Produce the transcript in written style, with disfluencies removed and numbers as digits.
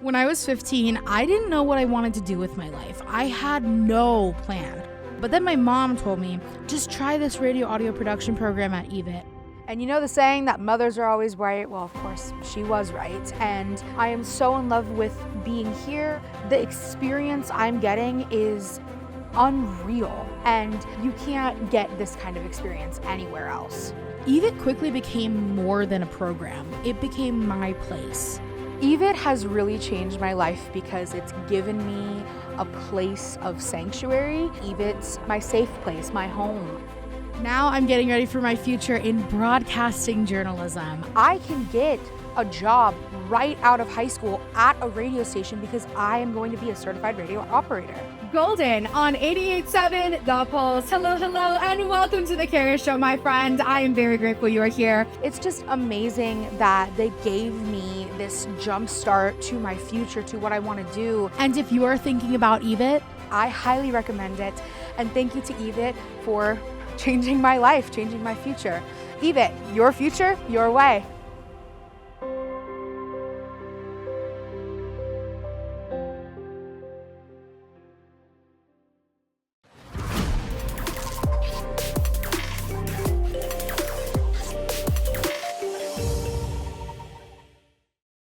When I was 15, I didn't know what I wanted to do with my life. I had no plan. But then my mom told me, just try this radio audio production program at EVIT. And you know the saying that mothers are always right? Well, of course, she was right. And I am so in love with being here. The experience I'm getting is unreal. And you can't get this kind of experience anywhere else. EVIT quickly became more than a program. It became my place. EVIT has really changed my life because it's given me a place of sanctuary. EVIT's my safe place, my home. Now I'm getting ready for my future in broadcasting journalism. I can get a job right out of high school at a radio station because I am going to be a certified radio operator. Golden on 88.7 The Pulse. Hello, and welcome to the Kairis Show, my friend. I am very grateful you are here. It's just amazing that they gave me this jump start to my future, to what I want to do. And if you are thinking about EVIT, I highly recommend it. And thank you to EVIT for changing my life, changing my future. EVIT, your future, your way.